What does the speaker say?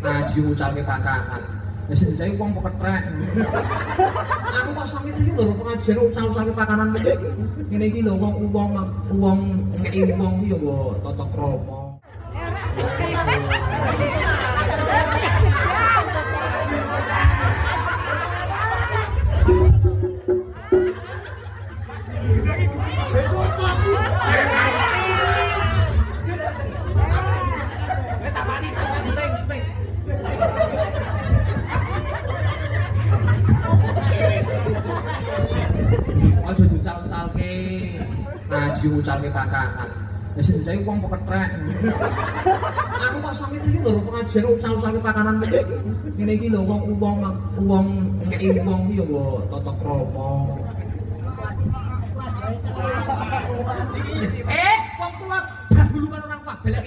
ngaji ngucapke pakanan. Wis saiki wong peketrek. Aku kok sampe iki lho pengajian ucap-ucape pakanan ngene iki lho wong ngeki wong ya kok tata krama. Aja dical-calke ngaji ngucapke pakanan. Wis saiki wong peketrek. Aku kok sampe iki lho pengajian ucap-ucape pakanan ngene iki lho wong ngeki wong ya kok tata krama. Wong kula gak gulungan orang Pak, belek.